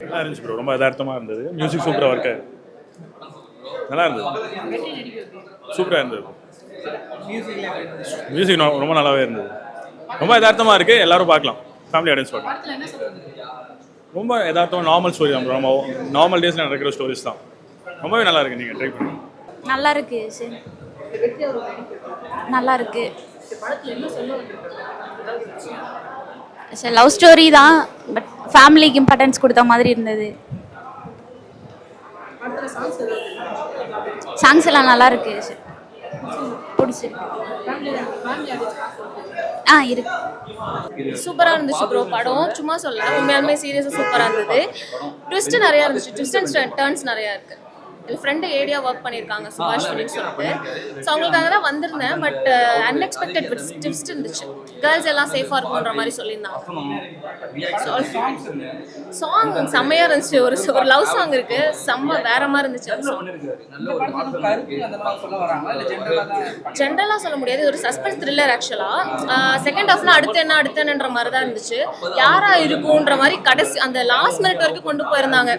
நல்லா இருந்துச்சு ப்ரோ. ரொம்ப யதார்த்தமாக இருந்தது. மியூசிக் சூப்பராக ஒர்க் ஆகுது. நல்லா இருந்தது. சூப்பராக இருந்தது. மியூசிக் ரொம்ப நல்லாவே இருந்தது. ரொம்ப யதார்த்தமாக இருக்குது. எல்லோரும் பார்க்கலாம். ஃபேமிலி ஆடியன்ஸ் பார்க்கலாம். ரொம்ப யதார்த்தமாக நார்மல் ஸ்டோரி தான். நம்ம நார்மல் டேஸில் நடக்கிற ஸ்டோரிஸ் தான். ரொம்பவே நல்லா இருக்குது. நீங்கள் ட்ரை பண்ணுங்கள். நல்லா இருக்கு சார். நல்லா இருக்கு சார். லவ் ஸ்டோரி தான், பட் ஃபேமிலிக்கு இம்பார்ட்டன்ஸ் கொடுத்த மாதிரி இருந்தது. சாங்ஸ் எல்லாம் நல்லா இருக்கு சார். பிடிச்சிருக்கு. இருக்கு. சூப்பராக இருந்துச்சு ப்ரோ. படம் சும்மா சொல்ல, உண்மையாலுமே சீரியஸாக சூப்பராக இருந்தது. ட்விஸ்ட் நிறையா இருந்துச்சு. ட்விஸ்ட் அண்ட் டர்ன்ஸ் நிறையா இருக்குது. என் ஃப்ரெண்டு ஏடியா ஒர்க் பண்ணியிருக்காங்க, சுபாஷ்வினின்னு சொல்லிட்டு. ஸோ அவங்களுக்காக தான் வந்திருந்தேன். பட் அன்எக்ஸ்பெக்டட் ட்விஸ்ட் இருந்துச்சு. கேர்ள்ஸ் எல்லாம் சேஃபாக இருக்குன்ற மாதிரி சொல்லியிருந்தாங்க. சாங் செம்மையாக இருந்துச்சு. ஒரு லவ் சாங் இருக்குது, செம்ம வேற மாதிரி இருந்துச்சு. ஜென்ரலாக சொல்ல முடியாது. ஒரு சஸ்பென்ஸ் த்ரில்லர் ஆக்சுவலாக. செகண்ட் ஹாஃப்ல அடுத்தன்ற மாதிரி தான் இருந்துச்சு. யாரா இருக்குன்ற மாதிரி கடைசி அந்த லாஸ்ட் மினிட் வரைக்கும் கொண்டு போயிருந்தாங்க.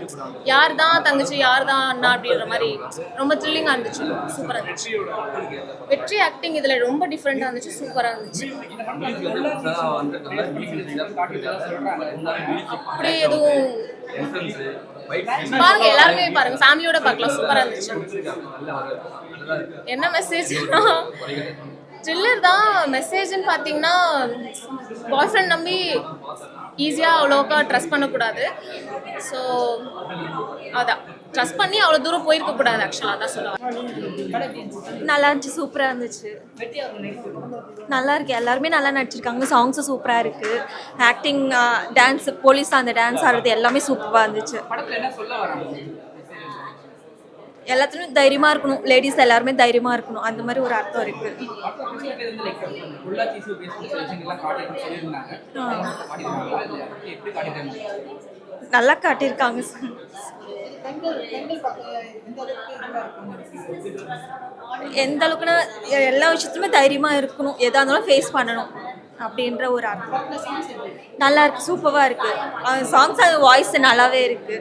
யார் தான் தங்கச்சி, யார் தான் அண்ணா அப்படின்ற மாதிரி ரொம்ப த்ரில்லிங்காக இருந்துச்சு. சூப்பராக இருந்துச்சு. வெற்றி ஆக்டிங் இதில் ரொம்ப டிஃப்ரெண்டாக இருந்துச்சு. சூப்பராக இருந்துச்சு. அப்படி எதுவும் பாருங்க, எல்லாருமே பாருங்க, ஃபேமிலியோட பார்க்கலாம். சூப்பராக இருந்துச்சு. என்ன மெசேஜ்? த்ரில்லர் தான். மெசேஜ்னு பார்த்தீங்கன்னா, பாய் ஃப்ரெண்ட் நம்பி ஈஸியாக அவ்வளோக்கா ட்ரஸ்ட் பண்ணக்கூடாது. ஸோ அதான், ட்ரஸ்ட் பண்ணி அவ்வளோ தூரம் போயிருக்கக்கூடாது. ஆக்சுவலாக அதான் சொல்லுவாங்க. நல்லா இருந்துச்சு. சூப்பராக இருந்துச்சு. நல்லா இருக்கு. எல்லாருமே நல்லா நடிச்சிருக்காங்க. சாங்ஸும் சூப்பராக இருக்குது. ஆக்டிங், டான்ஸ், போலீஸ் அந்த டான்ஸ் ஆடுறது எல்லாமே சூப்பராக இருந்துச்சு. எல்லாத்துலையும் தைரியமாக இருக்கணும். லேடிஸ் எல்லாருமே தைரியமாக இருக்கணும். அந்த மாதிரி ஒரு அர்த்தம் இருக்குது. நல்லா காட்டியிருக்காங்க. எந்த அளவுக்குன்னா எல்லா விஷயத்துலையுமே தைரியமாக இருக்கணும். எதாக இருந்தாலும் ஃபேஸ் பண்ணணும் அப்படின்ற ஒரு அர்த்தம். நல்லா இருக்குது. சூப்பராக இருக்குது. சாங்ஸ், அது வாய்ஸ் நல்லாவே இருக்குது.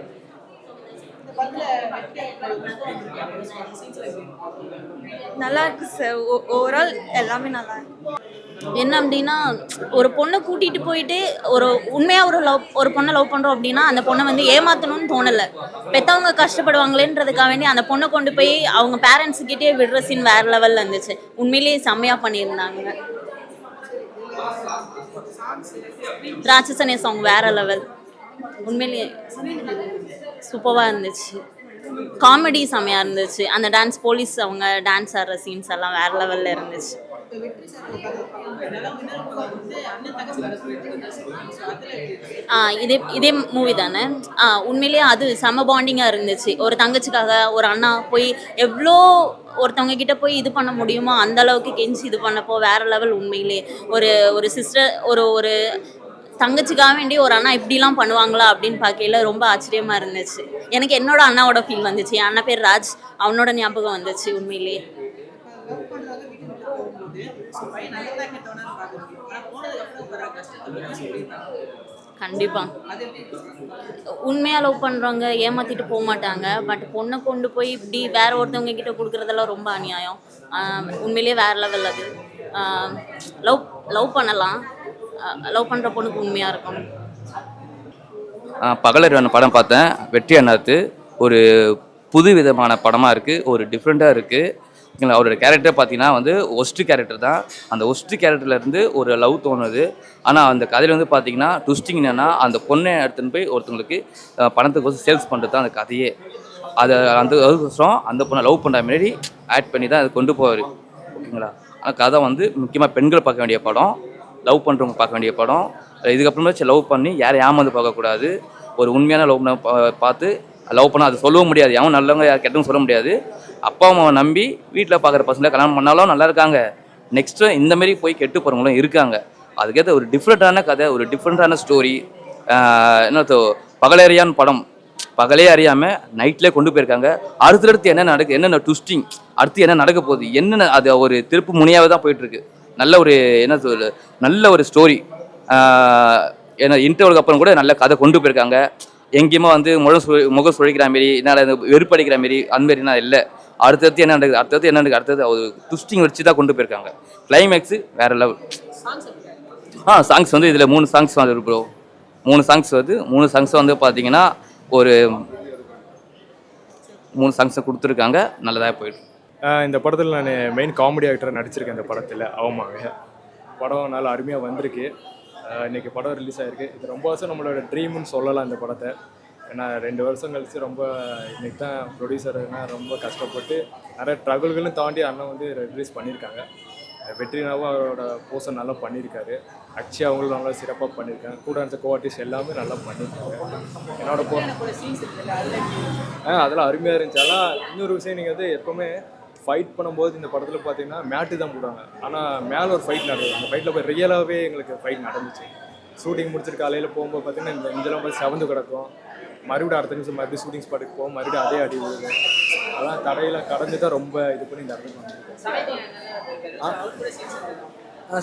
நல்லா இருக்கு சார். ஓவரால் எல்லாமே நல்லா இருக்கு. என்ன அப்படின்னா, ஒரு பொண்ணை கூட்டிகிட்டு போயிட்டு உண்மையாக ஒரு பொண்ணை லவ் பண்ணுறோம் அப்படின்னா அந்த பொண்ணை வந்து ஏமாற்றணும்னு தோணலை. பெற்றவங்க கஷ்டப்படுவாங்களேன்றதுக்காக வேண்டி அந்த பொண்ணை கொண்டு போய் அவங்க பேரண்ட்ஸுக்கிட்டே விடுற சீன் வேறு லெவலில் இருந்துச்சு. உண்மையிலேயே செம்மையாக பண்ணியிருந்தாங்க. ராட்சசனே சாங் வேறு லெவல். உண்மையிலேயே சூப்பராக இருந்துச்சு. காமெடி செம்மையாக இருந்துச்சு. அந்த டான்ஸ், போலீஸ் அவங்க டான்ஸ் ஆடுற சீன்ஸ் எல்லாம் வேறு லெவலில் இருந்துச்சு. இதே மூவி தானே. உண்மையிலேயே அது செம்ம பாண்டிங்காக இருந்துச்சு. ஒரு தங்கச்சிக்காக ஒரு அண்ணா போய் எவ்வளோ ஒருத்தவங்க கிட்ட போய் இது பண்ண முடியுமோ அந்த அளவுக்கு கெஞ்சி இது பண்ணப்போ வேற லெவல். உண்மையிலே ஒரு சிஸ்டர், ஒரு தங்கச்சிக்காக வேண்டி ஒரு அண்ணா இப்படிலாம் பண்ணுவாங்களா அப்படின்னு பார்க்கல ரொம்ப ஆச்சரியமாக இருந்துச்சு. எனக்கு என்னோட அண்ணாவோட ஃபீல் வந்துச்சு. என் அண்ணா பேர் ராஜ், அவனோட ஞாபகம் வந்துச்சு. உண்மையிலேயே கண்டிப்பாக உண்மையாக லவ் பண்ணுறவங்க ஏமாற்றிட்டு போக மாட்டாங்க. பட் பொண்ணை கொண்டு போய் இப்படி வேற ஒருத்தவங்க கிட்ட கொடுக்குறதெல்லாம் ரொம்ப அநியாயம். உண்மையிலேயே வேற லெவல். அது லவ் பண்ணலாம். லவ் பண்ணுற பொண்ணுக்கு உண்மையாக இருக்கும். பகலறிவான படம் பார்த்தேன். வெற்றி அண்ணாத்து ஒரு புது விதமான படமாக இருக்குது. ஒரு டிஃப்ரெண்ட்டாக இருக்குது. அவரோட கேரக்டர் பார்த்தீங்கன்னா வந்து ஒஸ்ட்டு கேரக்டர் தான். அந்த ஒஸ்ட்டு கேரக்டர்லேருந்து ஒரு லவ் தோணுது. ஆனால் அந்த கதையில் வந்து பார்த்தீங்கன்னா ட்விஸ்டிங் என்னென்னா, அந்த பொண்ணை எடுத்துன்னு போய் ஒருத்தவங்களுக்கு பணத்துக்கு சேல்ஸ் பண்ணுறது தான் அந்த கதையே. அதுக்கோசரம் அந்த பொண்ணை லவ் பண்ணுற மாரி ஆட் பண்ணி தான் அதை கொண்டு போவார். ஓகேங்களா? ஆனால் கதை வந்து முக்கியமாக பெண்கள் பார்க்க வேண்டிய படம், லவ் பண்ணுறவங்க பார்க்க வேண்டிய படம். இதுக்கப்புறமே லவ் பண்ணி யாரை ஏமாந்து பார்க்கக்கூடாது. ஒரு உண்மையான லவ் பார்த்து லவ் பண்ணால் அது சொல்லவும் முடியாது. எவன் நல்லவங்க யார் கெட்டவங்க சொல்ல முடியாது. அப்பா அம்மாவை நம்பி வீட்டில் பார்க்குற பசங்களை கல்யாணம் பண்ணாலும் நல்லா இருக்காங்க. நெக்ஸ்ட்டு இந்தமாரி போய் கெட்டு போகிறவங்களும் இருக்காங்க. அதுக்கேற்ற ஒரு டிஃப்ரெண்ட்டான கதை, ஒரு டிஃப்ரெண்ட்டான ஸ்டோரி. என்ன பகலறியான் படம், பகலே அறியாமல் நைட்லேயே கொண்டு போயிருக்காங்க. அடுத்தடுத்து என்னென்ன ட்விஸ்டிங், அடுத்து என்ன நடக்க போகுது, என்னென்ன அது ஒரு திருப்பு முனையாகவே தான் போயிட்டுருக்கு. நல்ல ஒரு நல்ல ஒரு ஸ்டோரி. ஏன்னா இன்டர்வலுக்கு அப்புறம் கூட நல்ல கதை கொண்டு போயிருக்காங்க. எங்கேயுமே வந்து முகம் சுழிக்கிற மாரி என்னால் வெறுப்படிக்கிற மாரி அந்த மாரினா இல்லை. அடுத்தடுத்து என்ன நடக்குது அடுத்தது ஒரு ட்விஸ்டிங் வச்சு தான் கொண்டு போயிருக்காங்க. கிளைமேக்ஸு வேற லெவல். சாங்ஸ் வந்து இதில் 3 சாங்ஸ் வந்து ப்ரோ 3 சாங்ஸ் வருது. 3 சாங்ஸ் வந்து பார்த்தீங்கன்னா ஒரு 3 சாங்ஸை கொடுத்துருக்காங்க. நல்லதாக போயிட்டு. இந்த படத்தில் நான் மெயின் காமெடி ஆக்டராக நடிச்சிருக்கேன். இந்த படத்தில் அவமாங்க படம் நல்லா அருமையாக வந்திருக்கு. இன்றைக்கி படம் ரிலீஸ் ஆகிருக்கு. இது ரொம்ப வருஷம் நம்மளோட ட்ரீம்னு சொல்லலாம் இந்த படத்தை. ஏன்னா 2 வருஷம் கழித்து ரொம்ப இன்றைக்கி தான் ப்ரொடியூசர்னா ரொம்ப கஷ்டப்பட்டு நிறைய ட்ரகுல்களும் தாண்டி அண்ணன் வந்து ரிலீஸ் பண்ணியிருக்காங்க. வெற்றினாவும் அவரோட போர்ஷன் நல்லா பண்ணியிருக்காரு. அக்ஷய் அவங்களும் நல்லா சிறப்பாக பண்ணியிருக்காங்க. கூட இருந்த கோஆர்டிஸ்ட் எல்லாமே நல்லா பண்ணியிருக்காங்க. என்னோட அதெல்லாம் அருமையாக இருந்துச்சு. ஆனால் இன்னொரு விஷயம் நீங்கள் வந்து எப்போவுமே ஃபைட் பண்ணும்போது இந்த படத்தில் பார்த்தீங்கன்னா மேட்டு தான் போடுவாங்க. ஆனால் மேலே ஒரு ஃபைட் நடக்குது. அந்த ஃபைட்டில் போய் ரியலாகவே எங்களுக்கு ஃபைட் நடந்துச்சு. ஷூட்டிங் முடிச்சிட்டு காலையில் போகும்போது பார்த்தீங்கன்னா இந்த இஞ்செல்லாம் போய் செவந்து கிடக்கும். மறுபடியும் அடுத்த நிமிஷம் மறுபடியும் ஷூட்டிங் ஸ்பாட்டுக்கு போகும். மறுபடியும் அதே அடி விழுகும். அதெல்லாம் தடையில் கடந்து தான் ரொம்ப இது பண்ணி இந்த இடத்துக்கு வந்துருக்கோம்.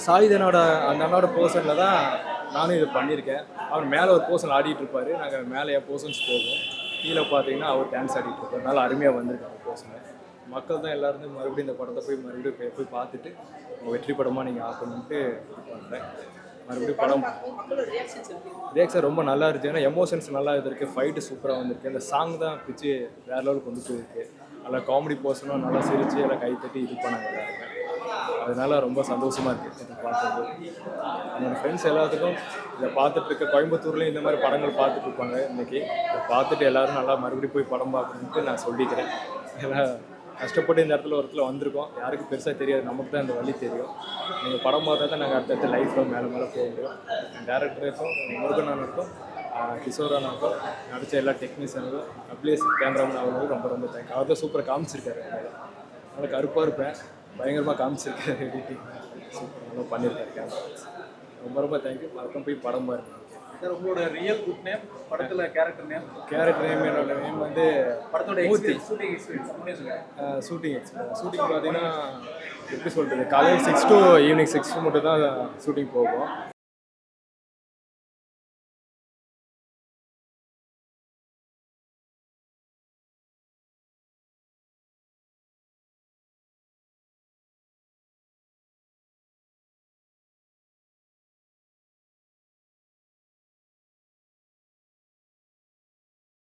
சாயுதனோட அந்த அண்ணோட போர்ஷனில் தான் நானும் இது பண்ணியிருக்கேன். அவர் மேலே ஒரு போர்ஷன் ஆடிட்டு இருப்பார். நாங்கள் மேலே என் போர்ஷன்ஸ் போவோம். கீழே பார்த்தீங்கன்னா அவர் டான்ஸ் ஆடிட்டு இருப்பார். நல்லா அருமையாக வந்திருக்காங்க போர்ஷனை. மக்கள் தான் எல்லாரும் மறுபடியும் இந்த படத்தை போய் பார்த்துட்டு வெற்றி படமாக நீங்கள் ஆக்கணுன்ட்டு இது பண்ணுறேன். மறுபடியும் படம் ரியாக்ஷன் ரொம்ப நல்லா இருந்துச்சு. ஏன்னா எமோஷன்ஸ் நல்லா இருக்குது. ஃபைட்டு சூப்பராக வந்திருக்கு. அந்த சாங் தான் பிச்சு வேறு லெவலுக்கு கொண்டு போயிருக்கு. நல்லா காமெடி போர்ஷனும் நல்லா சிரித்து எல்லாம் கை தட்டி இது பண்ணாங்க எல்லாருமே. அதனால ரொம்ப சந்தோஷமாக இருக்குது இதை பார்க்கும்போது. என்னோடய ஃப்ரெண்ட்ஸ் எல்லாத்துக்கும் இதை பார்த்துட்ருக்க கோயம்புத்தூர்லேயும் இந்த மாதிரி படங்கள் பார்த்துட்ருப்பாங்க. இன்றைக்கி இதை பார்த்துட்டு எல்லோரும் நல்லா மறுபடியும் போய் படம் பார்க்கணுன்ட்டு நான் சொல்லிக்கிறேன். ஏன்னா கஷ்டப்பட்டு இந்த இடத்துல வந்திருக்கோம். யாருக்கும் பெருசாக தெரியாது. நமக்கு தான் இந்த வழி தெரியும். நீங்கள் படம் பார்த்தா தான் நாங்கள் அடுத்தடுத்த லைஃப்பில் மேலே போக முடியும். டேரக்டருக்கும் முருகனானுக்கும் கிஷோரானுக்கும் நடித்த எல்லா டெக்னீஷியனுக்கும் அப்ளேஸ் கேமராமேன் அவங்களுக்கும் ரொம்ப ரொம்ப தேங்க்ஸ். அவர் தான் சூப்பராக காமிச்சிருக்காரு. அதனால் கருப்பாக இருப்பேன், பயங்கரமாக காமிச்சிருக்காரு. எடிட்டிங் சூப்பராக பண்ணியிருக்காரு கேமரா. ரொம்ப ரொம்ப தேங்க்யூ. மறக்காம போய் படம் பாருங்க. சார் உங்களோட ரியல் குட் நேம், படத்தில் கேரக்டர் நேம் என்னோட நேம் வந்து படத்தோட ஷூட்டிங் எக்ஸ்பீரியன்ஸ். ஷூட்டிங் பார்த்தீங்கன்னா எப்படி சொல்கிறது, காலையில் 6 to ஈவினிங் 6 மட்டும் தான் ஷூட்டிங் போகும்.